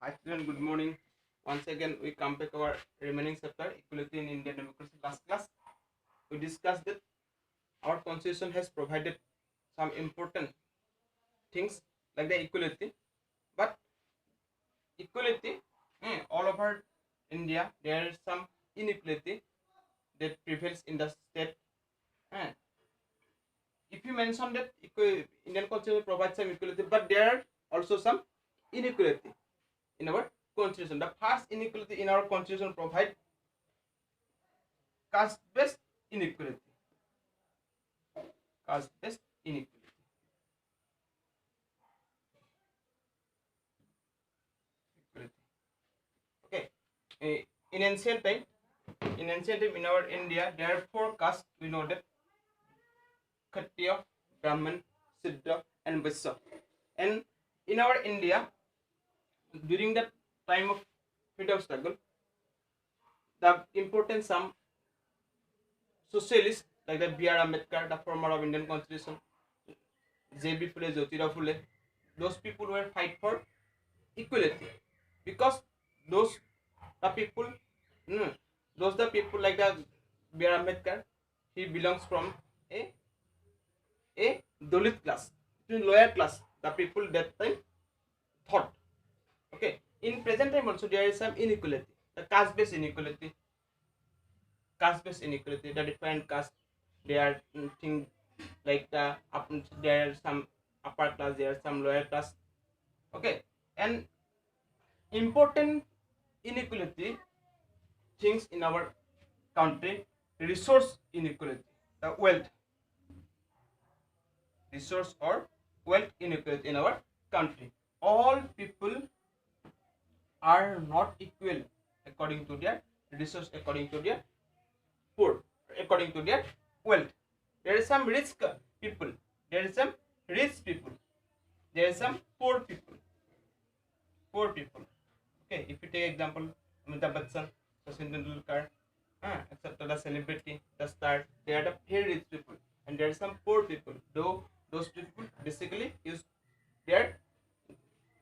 Hi student, good morning. Once again, we come back our remaining chapter, Equality in Indian Democracy. Last class, we discussed that our constitution has provided some important things like the equality, but equality all over India, there is some inequality that prevails in the state. eh. If you mention that Indian constitution provides some equality, but there are also some inequality in our constitution. The first inequality in our constitution provide caste-based inequality. Caste-based inequality. Okay. In ancient time, in our India, there are four castes. We know that Kshatriya, Brahman, Siddha, and Vaishya. And in our India, during the time of freedom struggle, the important some socialists like the B.R. Ambedkar, the former of Indian Constitution, J.B. Phule, Jyotirao Phule, those people were fight for equality because those the people, mm, those the people like the B.R. Ambedkar, he belongs from a a Dalit class, lower class. The people that time thought. Okay, in present time also there is some inequality, the caste-based inequality, caste-based inequality, the different caste. They are thing like the up, there are some upper class, there are some lower class. Okay, and important inequality things in our country, resource inequality, the wealth, resource or wealth inequality in our country. All people are not equal according to their resource, according to their poor, according to their wealth. There is some rich people, there is some rich people, there is some poor people, poor people. Okay, if you take example, Amitabh Bachchan, Sachin Tendulkar, etc. the celebrity, the star, they are the very rich people, and there are some poor people. Though those people their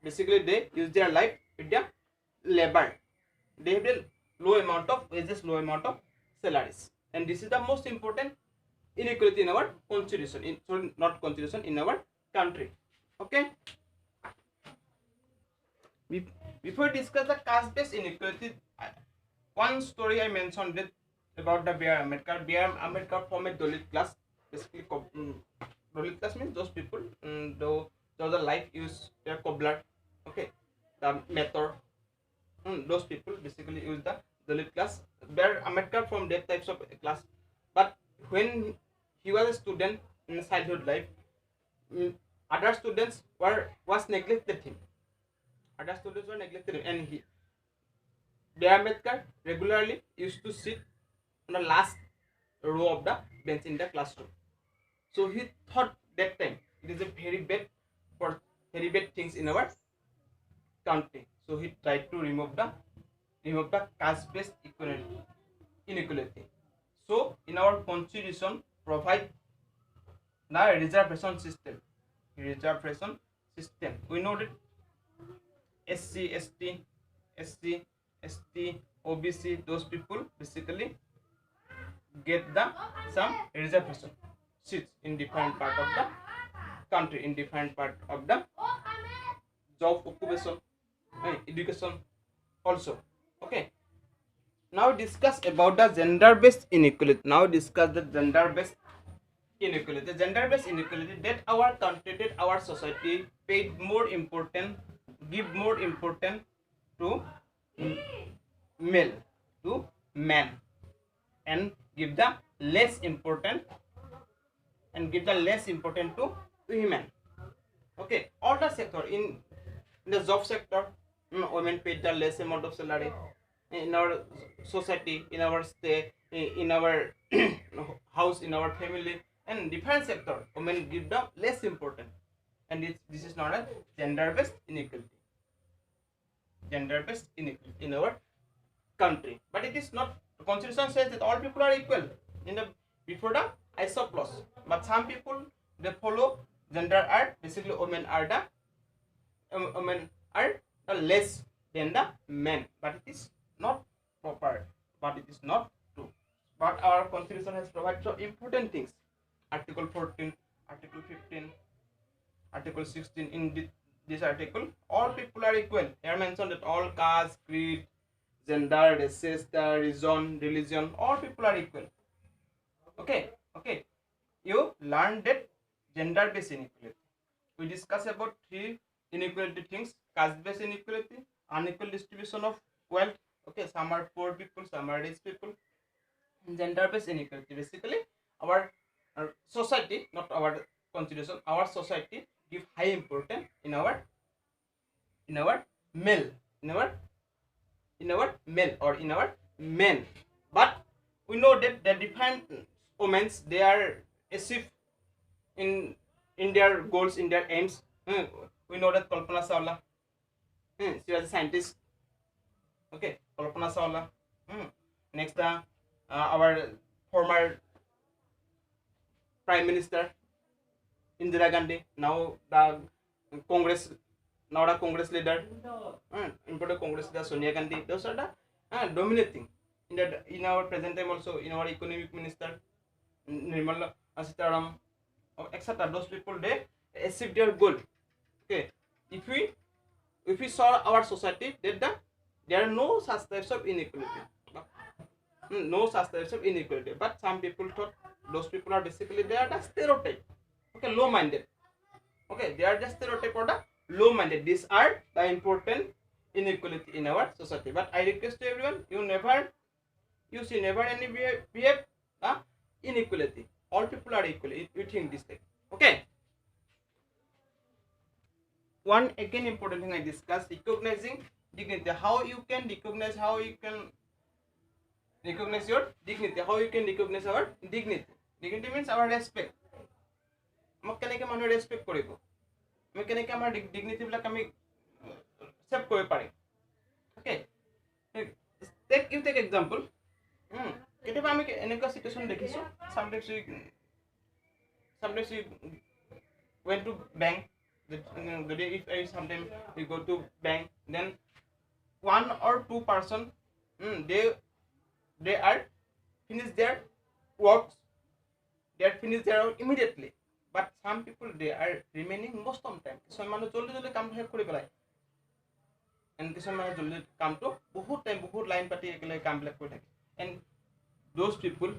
basically they use their life with their labor. They have a low amount of wages, low amount of salaries, and this is the most important inequality in our constitution. In sorry, not constitution, in our country. Okay. Before we discuss the caste-based inequality, one story I mentioned it about the B.R. Ambedkar. B.R. Ambedkar from a Dalit class. Basically, Dalit class means those people, though the life use their cobbler. Okay, the mentor. Those people basically use the Dalit class. B.R. Ambedkar from that types of class. But when he was a student in childhood life, mm, other students was neglected him. Other students were neglected him, and B.R. Ambedkar regularly used to sit on the last row of the bench in the classroom. So he thought that time it is a very bad for very bad things in our country. So he tried to remove the caste-based inequality. So in our constitution provide the reservation system. Reservation system. We know that SC, ST, SC, ST, OBC, those people basically get the some reservation seats in different part of the country, in different part of the job occupation, education also. Okay. Now discuss about the gender-based inequality. Now discuss the gender-based inequality. The gender-based inequality that our country, that our society paid more important, give more important to male, to man, and give the less important to women. Okay, all the sector in the job sector, women paid the less amount of salary. In our society, in our state, in our house, in our family, and different sector, women give the less important, and this is not a gender-based inequality. Gender-based inequality in our country, but it is not. The constitution says that all people are equal in the before the isoplos, but some people they follow gender are basically women are the less than the men, but it is not proper, but it is not true. But our constitution has provided so important things. Article 14, Article 15, Article 16. In this article, all people are equal. Here mentioned that all caste, creed, gender, races, region, religion, all people are equal. Okay, okay. You learned that gender-based inequality. We discuss about three inequality things: caste-based inequality, unequal distribution of wealth. Okay, some are poor people, some are rich people. Gender-based inequality. Basically, our society, not our constitution, our society give high importance in our male, in our male or in our men. But we know that the different women they are achieve in their goals, in their aims. We know that Kalpana Chawla, she was a scientist. Okay, Kalpana Chawla. Next, our former Prime Minister Indira Gandhi, now the Congress, now the Congress leader, important Congress leader Sonia Gandhi. Those are the dominating in our present time also in our economic minister Nirmala Sitaram, etc. Those people they achieve their goal. Okay, if we saw our society that there are no such types of inequality, no such types of inequality. But some people thought those people are basically they are the stereotype. Okay, low-minded. Okay, they are just stereotype or the low-minded. These are the important inequality in our society. But I request to everyone, you see never any behave inequality. All people are equal. You think this thing. Okay. One again important thing I discussed: recognizing dignity. How you can recognize? How you can recognize your dignity? How you can recognize our dignity? Dignity means our respect. আমাক কেনেকৈ মানুহে ৰেসপেক্ট কৰিব, আমি কেনেকৈ আমাৰ ডিগনিটিবিলাক আমি save কৰিব পাৰিম. Okay, you take example. কেতিয়াবা আমি এনেকুৱা চিটুৱেশ্যন দেখিছোঁ, sometimes we went to bank. If sometimes we go to bank, then one or two person they are finish their works, they are finish their work immediately. But some people they are remaining most of the time. Some মানুহ জলদি কামটো শেষ কৰি পেলাই, and কিছুমান মানুহ জলদি কামটো বহুত লাইন পাতি একেলগে কামবিলাক কৰি থাকে. And those people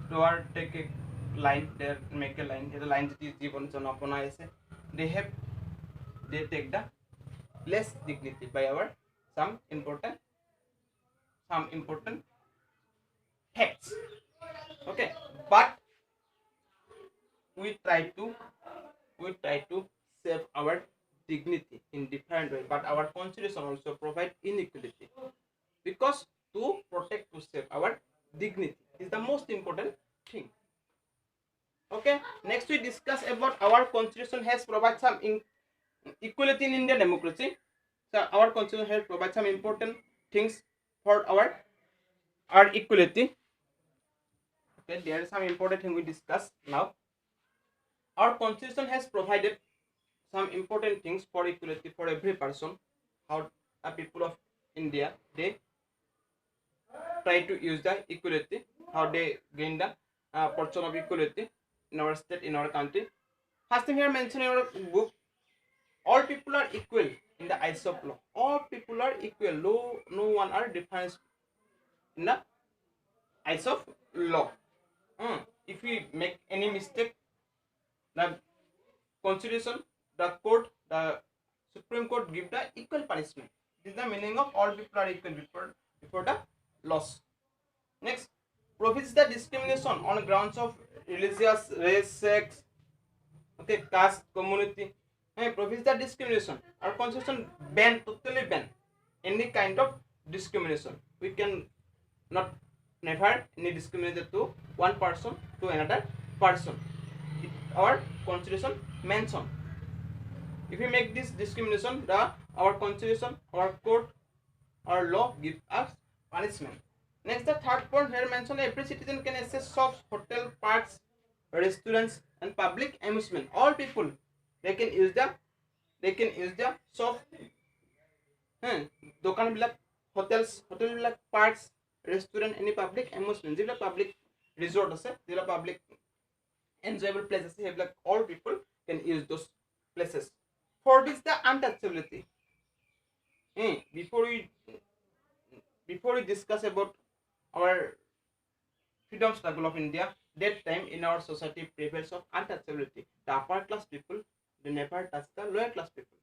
who are take a line, they make a line, the line that is given to apply is they take the less dignity by our some important facts. Okay, but we try to save our dignity in different way. But our constitution also provide inequality, because to protect, to save our dignity is the most important thing. Okay, next we discuss about our constitution has provide some equality in Indian democracy. So our constitution has provide some important things for our equality. Okay, there is some important thing we discuss now. Our constitution has provided some important things for equality for every person. How the people of India they try to use the equality, how they gain the portion of equality in our state, in our country. First thing here mentioned in our book, all people are equal in the eyes of law. All people are equal. No one are different in the eyes of law. If we make any mistake, the constitution, the court, the Supreme Court give the equal punishment. This is the meaning of all people are equal before the laws. Next, prohibits the discrimination on grounds of religious, race, sex, okay, caste, community. Prohibits the discrimination. Our constitution totally ban any kind of discrimination. We can never any discrimination to one person to another person. Our constitution mention. If we make this discrimination, our constitution, our court, our law give us punishment. Next, the third point here mentioned: every citizen can access shops, hotel, parks, restaurants, and public amusement. All people they can use the shop, দোকান বিলাক hotel বিলাক পাৰ্কস restaurant any public amusement যিবিলাক public resort আছে যিবিলাক public enjoyable places সেইবিলাক all people can use those places. Fourth is the untouchability. Before we discuss about our freedom struggle of India, that time in our society prevails of untouchability. The upper class people, they never touch the lower class people.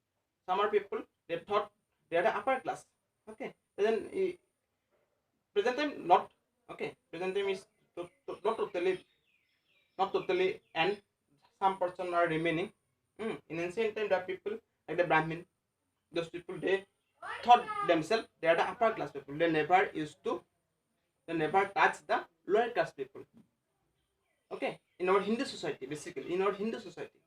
Some are people, they thought they are the upper class. Okay, then present time not. Okay, present time is not totally, and some person are remaining. In ancient time, the people like the Brahmin, those people they thought themselves they are the upper class people. They never touch the lower class people. Okay, in our Hindu society, basically in our Hindu society.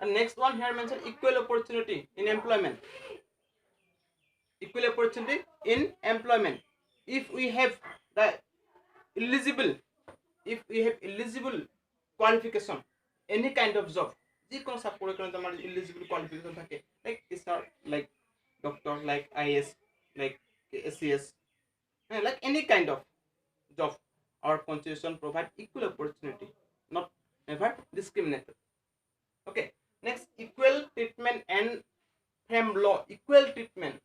And next one here mentioned equal opportunity in employment. Equal opportunity in employment. If we have the eligible qualification, any kind of job, যিকোনো চাকৰি কাৰণে আমাৰ eligible qualification থাকে, like sir, like doctor, like IAS, like SCS, like any kind of job, our constitution provide equal opportunity, not never discriminated. Okay, next equal treatment and frame law. Equal treatment,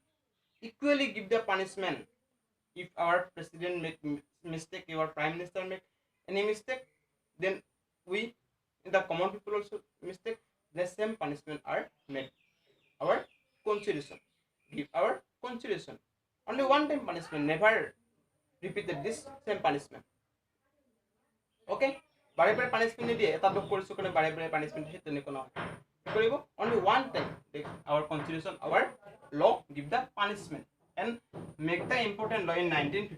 equally give the punishment. If our president make mistake, your prime minister make any mistake, then we, the common people also mistake, the same punishment are made. Our constitution give our constitution only one time punishment, never repeated this same punishment. Okay, bare bare punishment নিদিয়ে, এটা দোষ কৰিছো কাৰণে bare bare punishment দিয়ে তেনেকুৱা নহয়, কি কৰিব only one time. Our constitution, our law give the punishment and make the important law in 1950.